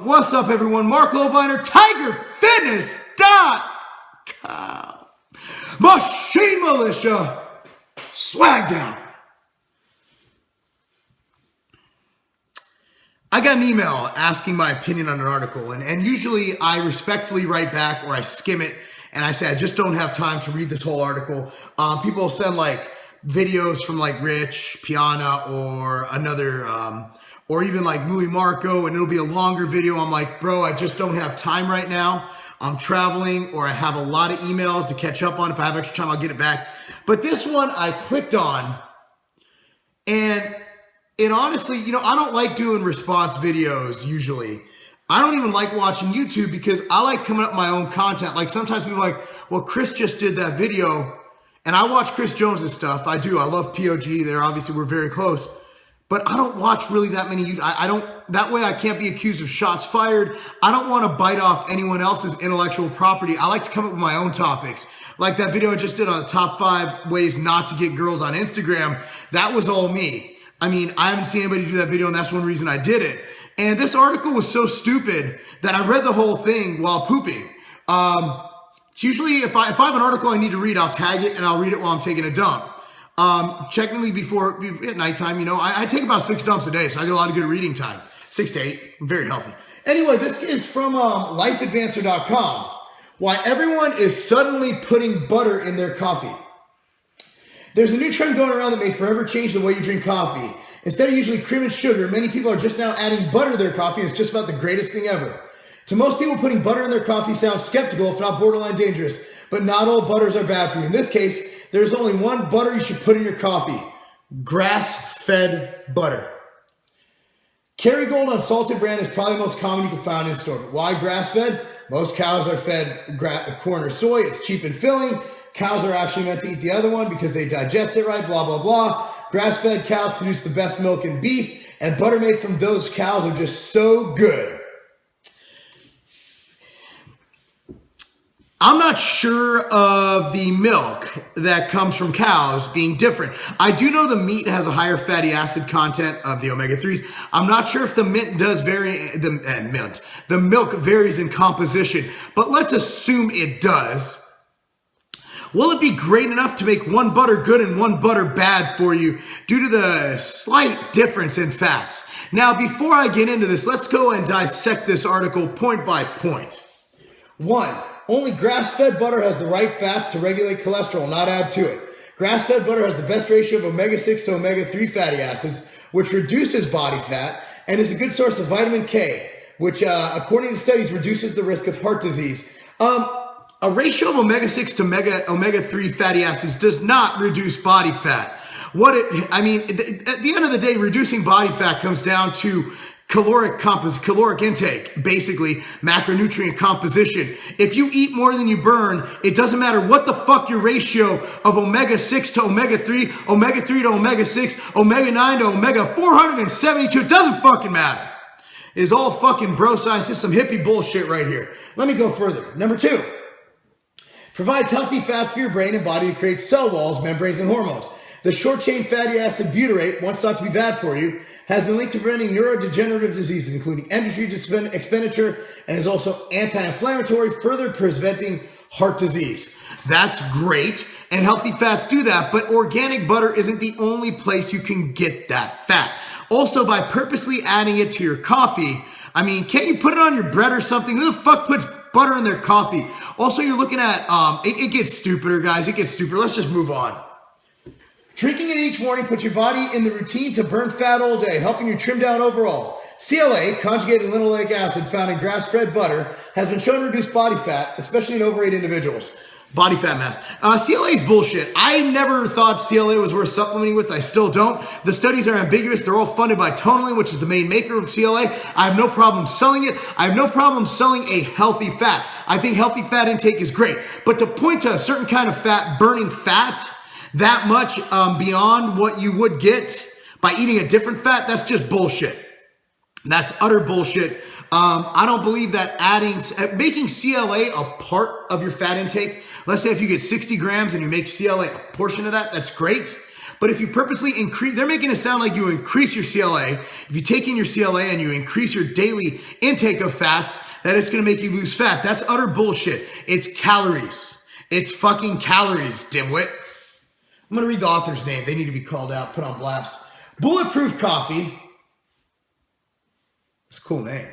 what's up everyone? Marc Lobliner, TigerFitness.com. Machine Militia, swag down. I got an email asking my opinion on an article, and usually I respectfully write back or I skim it and I say I just don't have time to read this whole article. People send like videos from like Rich, Piana, or another, or even like Louis Marco, and it'll be a longer video. I'm like, bro, I just don't have time right now. I'm traveling, or I have a lot of emails to catch up on. If I have extra time, I'll get it back. But this one I clicked on, and it honestly, you know, I don't like doing response videos usually. I don't even like watching YouTube because I like coming up with my own content. Like sometimes people are like, well, Chris just did that video, and I watch Chris Jones's stuff. I do. I love POG. There, obviously, we're very close. But I don't watch really that many. I don't. That way, I can't be accused of shots fired. I don't want to bite off anyone else's intellectual property. I like to come up with my own topics. Like that video I just did on the top 5 ways not to get girls on Instagram. That was all me. I mean, I haven't seen anybody do that video, and that's one reason I did it. And this article was so stupid that I read the whole thing while pooping. It's usually if I have an article I need to read, I'll tag it and I'll read it while I'm taking a dump. Technically before at nighttime, you know, I take about 6 dumps a day, so I get a lot of good reading time. 6 to 8, I'm very healthy. Anyway, this is from lifeadvancer.com. Why everyone is suddenly putting butter in their coffee. There's a new trend going around that may forever change the way you drink coffee. Instead of usually cream and sugar, many people are just now adding butter to their coffee. It's just about the greatest thing ever. To most people, putting butter in their coffee sounds skeptical, if not borderline dangerous. But not all butters are bad for you. In this case, there's only one butter you should put in your coffee. Grass-fed butter. Kerrygold Unsalted brand is probably the most common you can find in store. But why grass-fed? Most cows are fed corn or soy. It's cheap and filling. Cows are actually meant to eat the other one because they digest it right, blah, blah, blah. Grass-fed cows produce the best milk and beef, and butter made from those cows are just so good. I'm not sure of the milk that comes from cows being different. I do know the meat has a higher fatty acid content of the omega-3s. I'm not sure if the mint does vary, the milk varies in composition, but let's assume it does. Will it be great enough to make one butter good and one butter bad for you due to the slight difference in fats? Now, before I get into this, let's go and dissect this article point by point. 1. Only grass-fed butter has the right fats to regulate cholesterol, not add to it. Grass-fed butter has the best ratio of omega-6 to omega-3 fatty acids, which reduces body fat and is a good source of vitamin K, which, according to studies, reduces the risk of heart disease. A ratio of omega-6 to omega-3 fatty acids does not reduce body fat. At the end of the day, reducing body fat comes down to caloric intake, basically macronutrient composition. If you eat more than you burn, it doesn't matter what the fuck your ratio of omega-6 to omega-3 to omega-6, omega-9 to omega-472, it doesn't fucking matter. It's all fucking bro science. This is some hippie bullshit right here. Let me go further. Number 2. Provides healthy fats for your brain and body to create cell walls, membranes, and hormones. The short-chain fatty acid butyrate, once thought to be bad for you, has been linked to preventing neurodegenerative diseases, including energy expenditure, and is also anti-inflammatory, further preventing heart disease. That's great, and healthy fats do that, but organic butter isn't the only place you can get that fat. Also, by purposely adding it to your coffee, can't you put it on your bread or something? Who the fuck puts butter in their coffee? Also, you're looking at, it gets stupider, guys. It gets stupider. Let's just move on. Drinking it each morning puts your body in the routine to burn fat all day, helping you trim down overall. CLA, conjugated linoleic acid found in grass-fed butter, has been shown to reduce body fat, especially in overweight individuals. Body fat mass. CLA is bullshit. I never thought CLA was worth supplementing with. I still don't. The studies are ambiguous. They're all funded by Tonalin, which is the main maker of CLA. I have no problem selling it. I have no problem selling a healthy fat. I think healthy fat intake is great. But to point to a certain kind of fat, burning fat, that much beyond what you would get by eating a different fat, that's just bullshit. That's utter bullshit. I don't believe that making CLA a part of your fat intake, let's say if you get 60 grams and you make CLA a portion of that, that's great. But if you purposely increase, they're making it sound like you increase your CLA. If you take in your CLA and you increase your daily intake of fats, that it's going to make you lose fat. That's utter bullshit. It's calories. It's fucking calories, dimwit. I'm going to read the author's name. They need to be called out, put on blast. Bulletproof Coffee. It's a cool name.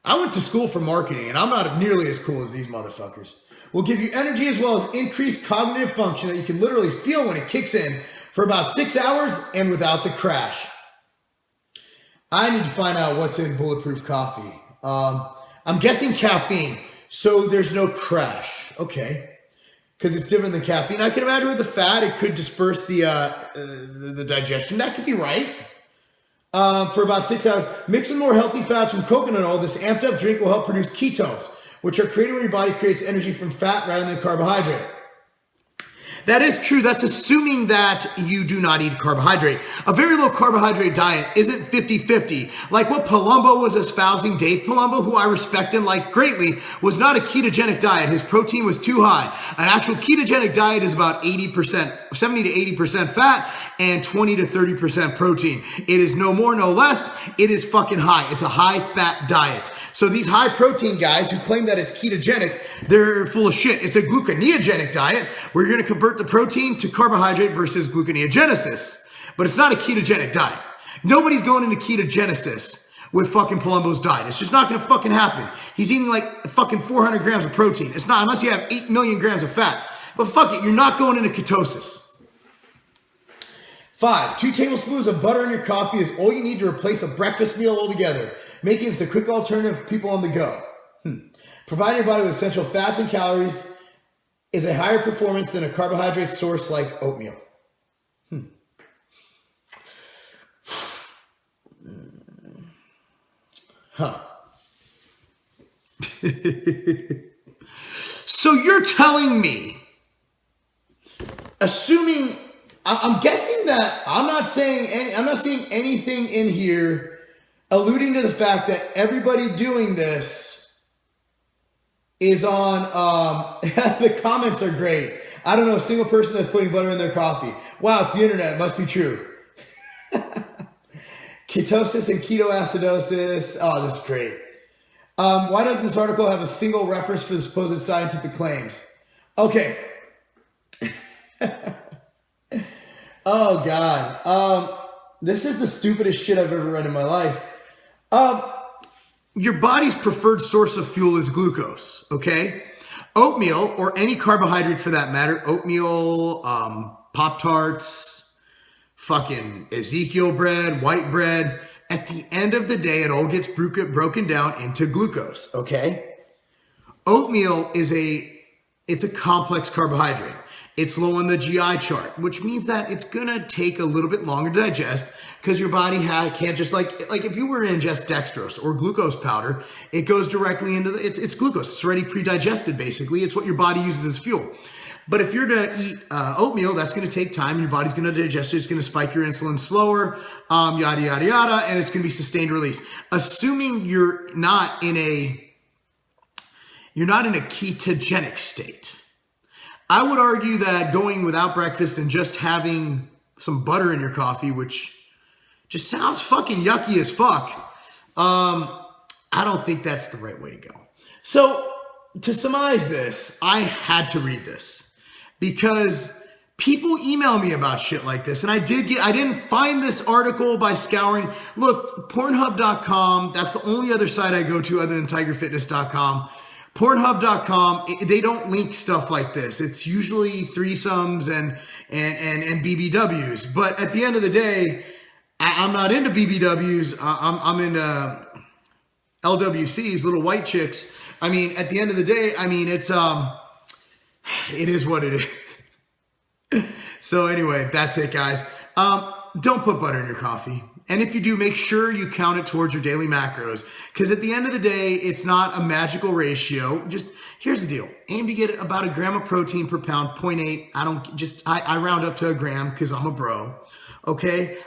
I went to school for marketing, and I'm not nearly as cool as these motherfuckers. Will give you energy as well as increased cognitive function that you can literally feel when it kicks in for about 6 hours and without the crash. I need to find out what's in Bulletproof Coffee. I'm guessing caffeine, so there's no crash. Okay. Because it's different than caffeine. I can imagine with the fat, it could disperse the digestion. That could be right. For about 6 hours. Mix in more healthy fats from coconut oil. This amped up drink will help produce ketones, which are created when your body creates energy from fat rather than carbohydrate. That is true. That's assuming that you do not eat carbohydrate. A very low carbohydrate diet isn't 50-50. Like what Palumbo was espousing, Dave Palumbo, who I respect and like greatly, was not a ketogenic diet. His protein was too high. An actual ketogenic diet is about 80%, 70 to 80% fat and 20 to 30% protein. It is no more, no less. It is fucking high. It's a high fat diet. So these high protein guys who claim that it's ketogenic, they're full of shit. It's a gluconeogenic diet where you're going to convert the protein to carbohydrate versus gluconeogenesis. But it's not a ketogenic diet. Nobody's going into ketogenesis with fucking Palumbo's diet. It's just not going to fucking happen. He's eating like fucking 400 grams of protein. It's not, unless you have 8 million grams of fat. But fuck it, you're not going into ketosis. 5, 2 tablespoons of butter in your coffee is all you need to replace a breakfast meal altogether, making this a quick alternative for people on the go. Providing your body with essential fats and calories is a higher performance than a carbohydrate source like oatmeal. So you're telling me, assuming, I'm guessing that I'm not seeing anything in here alluding to the fact that everybody doing this is on, the comments are great. I don't know a single person that's putting butter in their coffee. Wow, it's the internet. It must be true. Ketosis and ketoacidosis. Oh, this is great. Why doesn't this article have a single reference for the supposed scientific claims? Okay. Oh, God. This is the stupidest shit I've ever read in my life. Your body's preferred source of fuel is glucose, okay? Oatmeal, or any carbohydrate for that matter, oatmeal, Pop-Tarts, fucking Ezekiel bread, white bread, at the end of the day, it all gets broken down into glucose, okay? Oatmeal it's a complex carbohydrate. It's low on the GI chart, which means that it's going to take a little bit longer to digest because your body can't just like if you were to ingest dextrose or glucose powder, it goes directly into it's glucose. It's already pre-digested, basically. It's what your body uses as fuel. But if you're to eat oatmeal, that's going to take time and your body's going to digest it. It's going to spike your insulin slower, yada, yada, yada, and it's going to be sustained release. Assuming you're not in a ketogenic state. I would argue that going without breakfast and just having some butter in your coffee, which just sounds fucking yucky as fuck, I don't think that's the right way to go. So to surmise this, I had to read this because people email me about shit like this. And I didn't find this article by scouring. Look, Pornhub.com, that's the only other site I go to other than TigerFitness.com. Pornhub.com, they don't link stuff like this. It's usually threesomes and BBWs. But at the end of the day, I'm not into BBWs. I'm into LWCs, little white chicks. I mean, at the end of the day, I mean, it is what it is. So anyway, that's it, guys. Don't put butter in your coffee. And if you do, make sure you count it towards your daily macros. Because at the end of the day, it's not a magical ratio. Just here's the deal. Aim to get about a gram of protein per pound, 0.8. I round up to a gram because I'm a bro. Okay?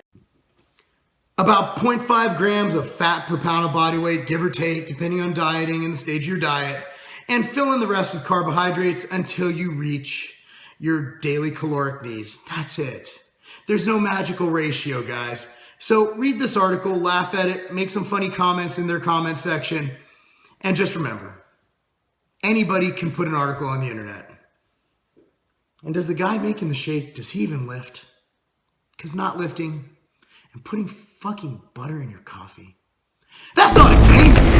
About 0.5 grams of fat per pound of body weight, give or take, depending on dieting and the stage of your diet. And fill in the rest with carbohydrates until you reach your daily caloric needs. That's it. There's no magical ratio, guys. So read this article, laugh at it, make some funny comments in their comment section, and just remember, anybody can put an article on the internet. And does the guy making the shake, does he even lift? Because not lifting and putting fucking butter in your coffee, that's not a game.